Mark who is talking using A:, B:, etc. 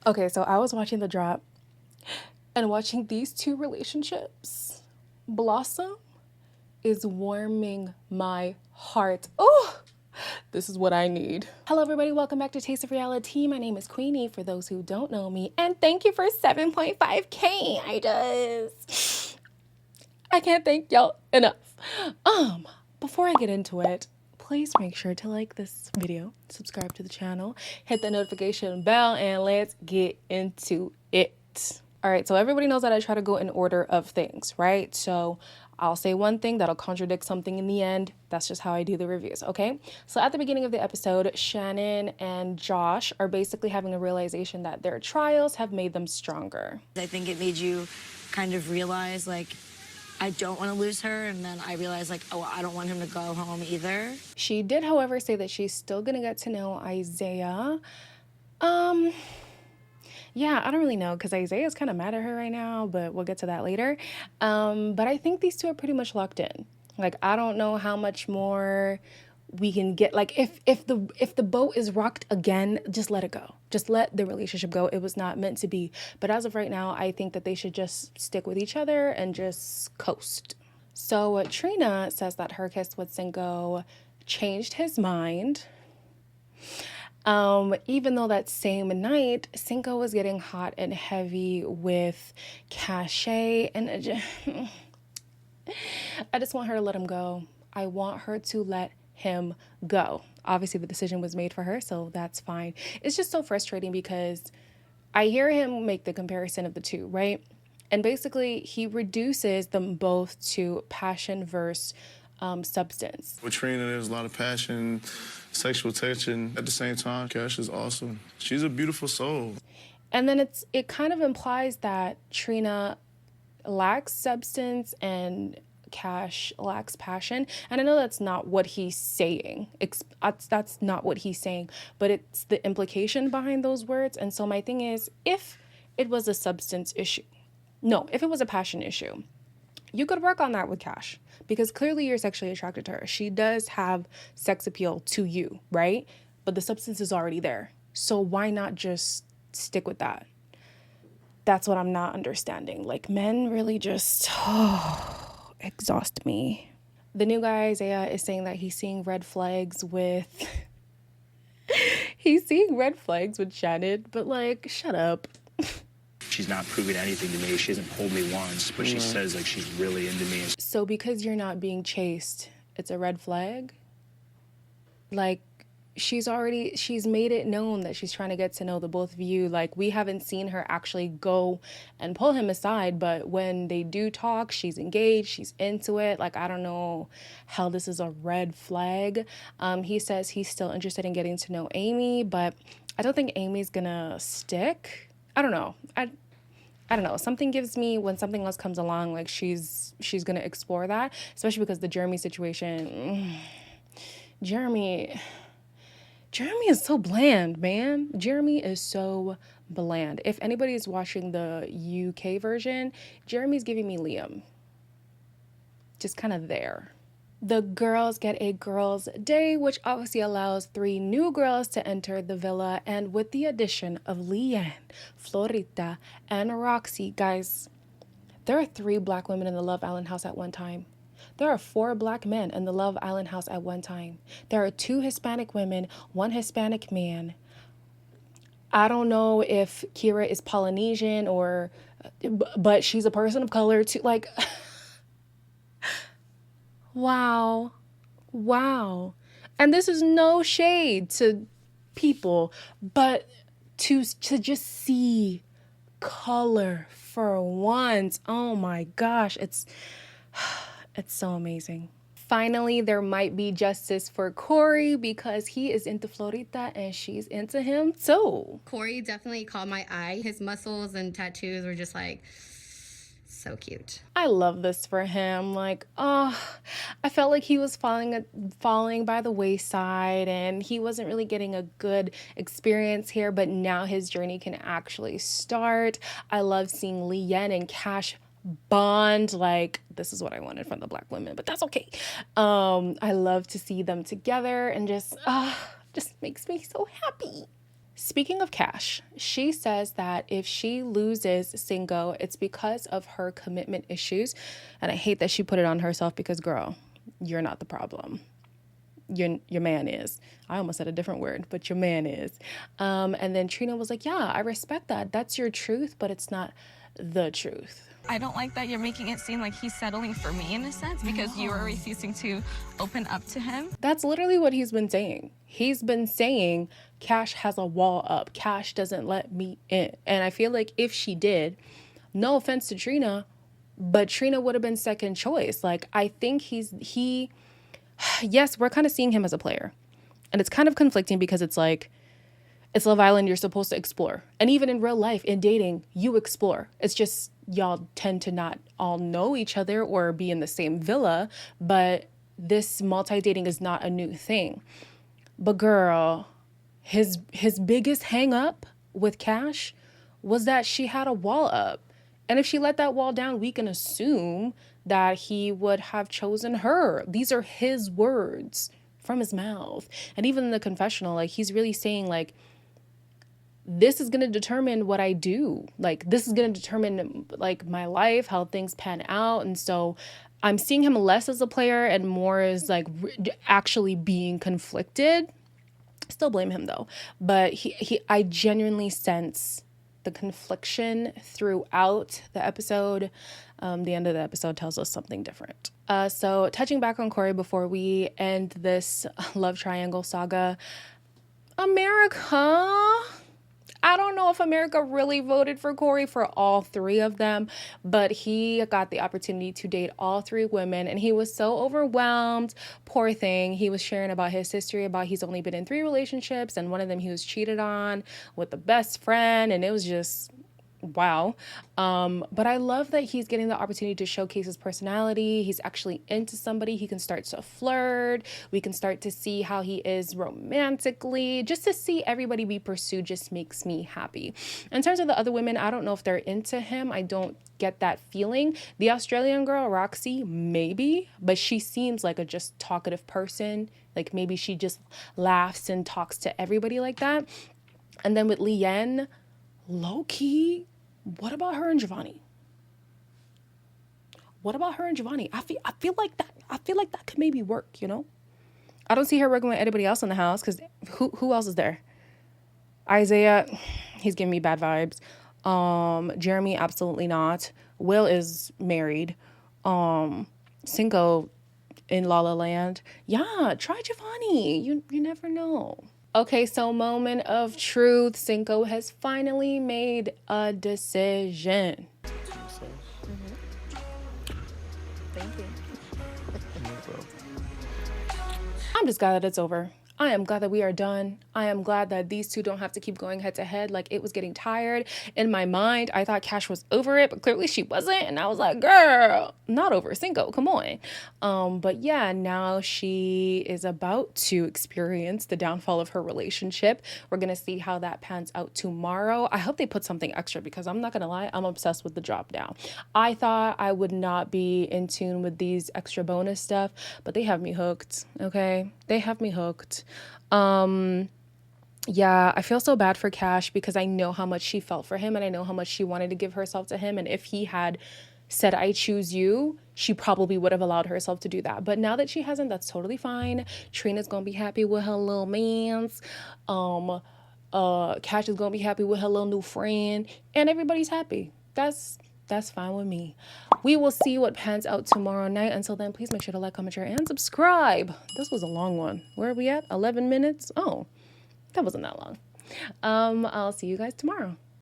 A: Okay, so I was watching The Drop and watching these two relationships blossom is warming my heart. Oh, this is what I need. Hello, everybody. Welcome back to Taste of Reality. My name is Queenie, for those who don't know me, and thank you for 7.5K. I can't thank y'all enough. Before I get into it, please make sure to like this video, subscribe to the channel, hit the notification bell, and let's get into it. All right, so everybody knows that I try to go in order of things, right? So I'll say one thing that'll contradict something in the end. That's just how I do the reviews, okay? So at the beginning of the episode, Shannon and Josh are basically having a realization that their trials have made them stronger.
B: I think it made you kind of realize, like, I don't want to lose her, and then I realized, like, oh, I don't want him to go home either.
A: She did, however, say that she's still gonna get to know Isaiah. Yeah, I don't really know because Isaiah's kind of mad at her right now, but we'll get to that later. But I think these two are pretty much locked in. Like, I don't know how much more we can get. Like, if the boat is rocked again, just let it go. Just let the relationship go. It was not meant to be. But as of right now, I think that they should just stick with each other and just coast. So Trina says that her kiss with Cinco changed his mind. Even though that same night, Cinco was getting hot and heavy with Cachet, and I just want her to let him go. I want her to let him go. Obviously, the decision was made for her, so that's fine. It's just so frustrating because I hear him make the comparison of the two, right? And basically, he reduces them both to passion versus substance.
C: With Trina, there's a lot of passion, sexual tension. At the same time, Cash is awesome. She's a beautiful soul.
A: And then it kind of implies that Trina lacks substance and Cash lacks passion. And I know that's not what he's saying. That's not what he's saying, but it's the implication behind those words. And so my thing is, if it was a substance issue, no, if it was a passion issue, you could work on that with Cash because clearly you're sexually attracted to her. She does have sex appeal to you, right? But the substance is already there. So why not just stick with that? That's what I'm not understanding. Like, men really just exhaust me. The new guy, Isaiah, is saying that he's seeing red flags with... he's seeing red flags with Shannon, but like, shut up.
D: She's not proven anything to me. She hasn't pulled me once, but she says like she's really into me.
A: So because you're not being chased, it's a red flag? Like, she's made it known that she's trying to get to know the both of you. Like, we haven't seen her actually go and pull him aside, but when they do talk, she's engaged, she's into it. Like, I don't know how this is a red flag. He says he's still interested in getting to know Amy, but I don't think Amy's gonna stick. I don't know. I don't know. Something gives me when something else comes along, like she's gonna explore that, especially because the Jeremy situation. Jeremy is so bland, man. Jeremy is so bland. If anybody is watching the UK version, Jeremy's giving me Liam. Just kind of there. The girls get a girls' day, which obviously allows 3 new girls to enter the villa. And with the addition of Leanne, Florita, and Roxy, guys, there are 3 black women in the Love Island house at one time. There are 4 black men in the Love Island house at one time. There are 2 Hispanic women, 1 Hispanic man. I don't know if Kira is Polynesian but she's a person of color too. Like... Wow. And this is no shade to people, but to just see color for once. Oh my gosh, it's so amazing. Finally, there might be justice for Corey because he is into Florita and she's into him too.
E: Corey definitely caught my eye. His muscles and tattoos were just like... so cute.
A: I love this for him. Like, oh, I felt like he was falling by the wayside and he wasn't really getting a good experience here, but now his journey can actually start. I love seeing Leanne and Cash bond. Like, this is what I wanted from the black women, but that's okay. I love to see them together and just makes me so happy. Speaking of Cash, she says that if she loses Cinco, it's because of her commitment issues. And I hate that she put it on herself because, girl, you're not the problem. Your man is. I almost said a different word, but your man is. And then Trina was like, yeah, I respect that. That's your truth, but it's not the truth.
F: I don't like that you're making it seem like he's settling for me in a sense because you are refusing to open up to him.
A: That's literally what he's been saying. He's been saying Cash has a wall up. Cash doesn't let me in. And I feel like if she did, no offense to Trina, but Trina would have been second choice. Like, I think yes, we're kind of seeing him as a player. And it's kind of conflicting because it's like, it's Love Island, you're supposed to explore. And even in real life, in dating, you explore. It's just y'all tend to not all know each other or be in the same villa, but this multi-dating is not a new thing. But girl, his biggest hang up with Cash was that she had a wall up. And if she let that wall down, we can assume that he would have chosen her. These are his words from his mouth. And even in the confessional, like, he's really saying, like, this is going to determine what I do. Like, this is going to determine, like, my life, how things pan out. And so I'm seeing him less as a player and more as, like, actually being conflicted. Still blame him, though. But I genuinely sense the confliction throughout the episode. The end of the episode tells us something different. So touching back on Corey before we end this love triangle saga, America. I don't know if America really voted for Corey for all three of them, but he got the opportunity to date all three women, and he was so overwhelmed. Poor thing. He was sharing about his history, about he's only been in 3 relationships, and one of them he was cheated on with the best friend, and it was just wow. But I love that he's getting the opportunity to showcase his personality. He's actually into somebody. He can start to flirt. We can start to see how he is romantically. Just to see everybody be pursued just makes me happy. In terms of the other women, I don't know if they're into him. I don't get that feeling. The Australian girl, Roxy, maybe, but she seems like a just talkative person. Like, maybe she just laughs and talks to everybody like that. And then with Leanne, low-key, what about her and Giovanni? What about her and Giovanni? I feel like that could maybe work, you know? I don't see her working with anybody else in the house, because who else is there? Isaiah, he's giving me bad vibes. Jeremy, absolutely not. Will is married. Cinco in La La Land. Yeah, try Giovanni. You never know. Okay, so moment of truth. Cinco has finally made a decision. Thank you. I'm just glad that it's over. I am glad that we are done. I am glad that these two don't have to keep going head to head. Like, it was getting tired. In my mind, I thought Cash was over it, but clearly she wasn't. And I was like, girl, not over Cinco, come on. But yeah, now she is about to experience the downfall of her relationship. We're going to see how that pans out tomorrow. I hope they put something extra, because I'm not going to lie, I'm obsessed with the drop down. I thought I would not be in tune with these extra bonus stuff, but they have me hooked, okay? They have me hooked. Yeah, I feel so bad for Cash, because I know how much she felt for him, and I know how much she wanted to give herself to him. And if he had said, I choose you, she probably would have allowed herself to do that. But now that she hasn't, that's totally fine. Trina's gonna be happy with her little mans. Cash is gonna be happy with her little new friend, and everybody's happy. That's fine with me. We will see what pans out tomorrow night. Until then, please make sure to like, comment, share, and subscribe. This was a long one. Where are we at? 11 minutes? Oh, that wasn't that long. I'll see you guys tomorrow.